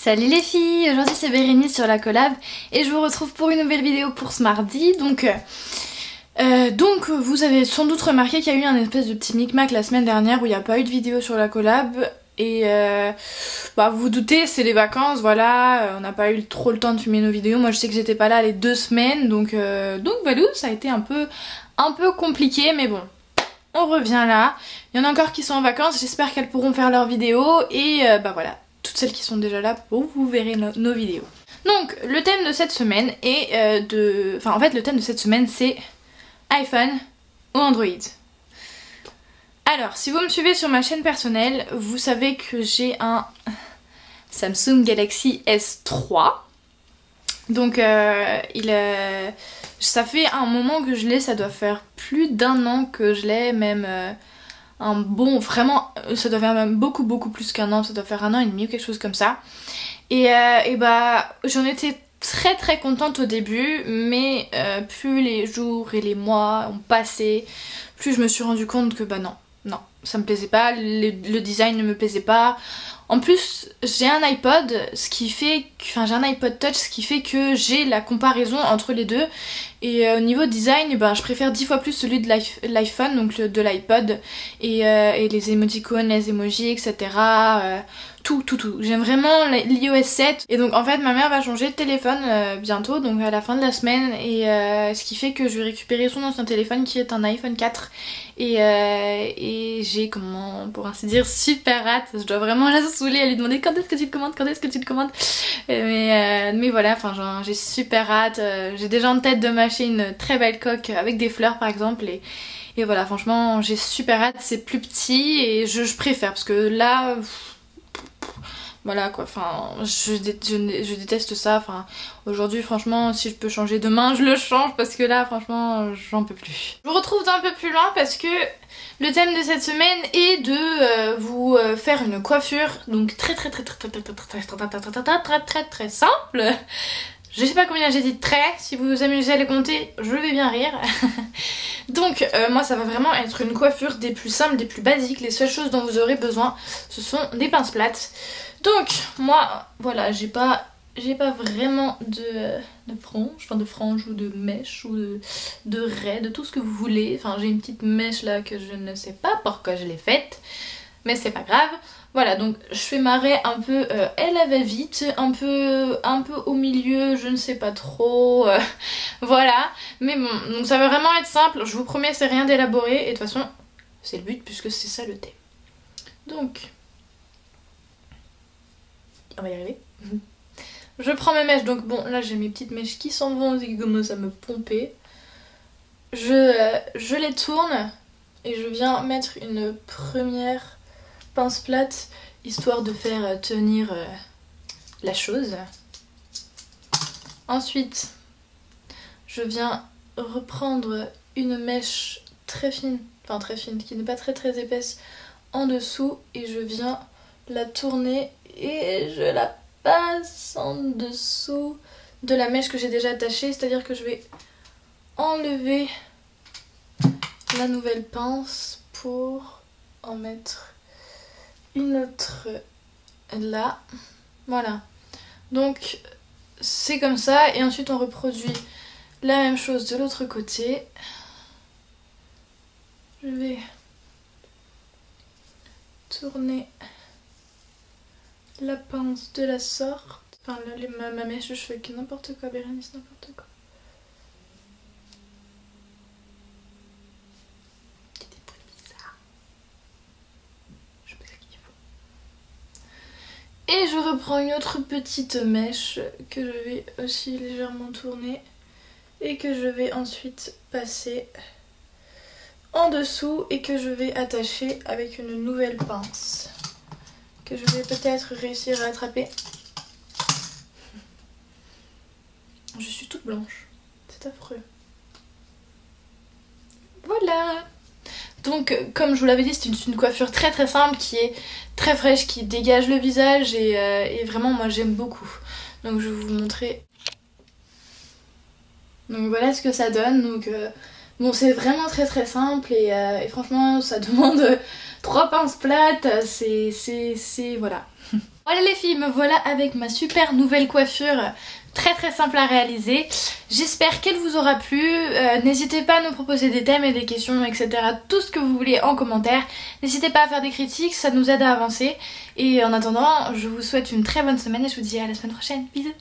Salut les filles, aujourd'hui c'est Bérénice sur la collab et je vous retrouve pour une nouvelle vidéo pour ce mardi. Donc vous avez sans doute remarqué qu'il y a eu un espèce de petit micmac la semaine dernière où il n'y a pas eu de vidéo sur la collab. Et vous vous doutez, c'est les vacances, voilà, on n'a pas eu trop le temps de filmer nos vidéos. Moi je sais que j'étais pas là les 2 semaines, donc voilà, ça a été un peu compliqué, mais bon. On revient là, il y en a encore qui sont en vacances, j'espère qu'elles pourront faire leurs vidéos et voilà, toutes celles qui sont déjà là, vous verrez nos vidéos. Donc le thème de cette semaine est le thème de cette semaine c'est iPhone ou Android. Alors si vous me suivez sur ma chaîne personnelle, vous savez que j'ai un Samsung Galaxy S3. Donc ça fait un moment que je l'ai, ça doit faire plus d'1 an que je l'ai, même ça doit faire même beaucoup plus qu'un an, ça doit faire 1 an et demi ou quelque chose comme ça. Et j'en étais très contente au début, mais plus les jours et les mois ont passé, plus je me suis rendu compte que non, ça me plaisait pas, le design ne me plaisait pas. En plus, j'ai un iPod, j'ai un iPod Touch, ce qui fait que j'ai la comparaison entre les deux. Et au niveau design, je préfère 10 fois plus celui de l'iPhone, donc de l'iPod. Et les émoticônes, les emojis, etc. Tout. J'aime vraiment l'iOS 7. Et donc en fait, ma mère va changer de téléphone bientôt, donc à la fin de la semaine. Et ce qui fait que je vais récupérer son ancien téléphone qui est un iPhone 4. Et j'ai, comment pour ainsi dire, super hâte. Je dois vraiment la saouler à lui demander quand est-ce que tu le commandes, mais voilà, j'ai super hâte. J'ai déjà en tête de m'acheter une très belle coque avec des fleurs par exemple, et voilà, franchement j'ai super hâte. C'est plus petit et je préfère parce que là voilà quoi, je déteste ça. Aujourd'hui franchement, si je peux changer demain je le change, parce que là franchement j'en peux plus. Je vous retrouve d'un peu plus loin parce que le thème de cette semaine est de vous faire une coiffure, donc très simple. Je sais pas combien j'ai dit de traits, si vous vous amusez à les compter, je vais bien rire. Donc moi ça va vraiment être une coiffure des plus simples, des plus basiques. Les seules choses dont vous aurez besoin, ce sont des pinces plates. Donc moi, voilà, j'ai pas vraiment de franges ou de mèches ou de raies, de tout ce que vous voulez. J'ai une petite mèche là que je ne sais pas pourquoi je l'ai faite, mais c'est pas grave. Voilà, donc je fais ma raie un peu elle va vite, un peu au milieu, je ne sais pas trop, voilà. Mais bon, donc ça va vraiment être simple, je vous promets, c'est rien d'élaboré, et de toute façon c'est le but puisque c'est ça le thème. Donc on va y arriver. Je prends mes mèches, donc bon là j'ai mes petites mèches qui s'en vont et qui commencent à me pomper. Je les tourne et je viens mettre une première pince plate histoire de faire tenir la chose. Ensuite je viens reprendre une mèche très fine, qui n'est pas très épaisse, en dessous, et je viens la tourner et je la passe en dessous de la mèche que j'ai déjà attachée, c'est-à-dire que je vais enlever la nouvelle pince pour en mettre une autre là. Voilà, donc c'est comme ça, et ensuite on reproduit la même chose de l'autre côté. Je vais tourner la pince de la sorte. Là, ma mèche de cheveux qui n'importe quoi, Bérénice, n'importe quoi. Il y a des bruits bizarres. Je sais ce qu'il faut. Et je reprends une autre petite mèche que je vais aussi légèrement tourner et que je vais ensuite passer en dessous et que je vais attacher avec une nouvelle pince que je vais peut-être réussir à attraper. Je suis toute blanche, c'est affreux. Voilà. Donc comme je vous l'avais dit, c'est une coiffure très simple qui est très fraîche, qui dégage le visage, et vraiment moi j'aime beaucoup. Donc je vais vous montrer. Donc voilà ce que ça donne. Donc bon, c'est vraiment très simple, et franchement ça demande 3 pinces plates, c'est voilà. Voilà les filles, me voilà avec ma super nouvelle coiffure, très très simple à réaliser. J'espère qu'elle vous aura plu. N'hésitez pas à nous proposer des thèmes et des questions, etc. Tout ce que vous voulez en commentaire. N'hésitez pas à faire des critiques, ça nous aide à avancer. Et en attendant, je vous souhaite une très bonne semaine et je vous dis à la semaine prochaine. Bisous.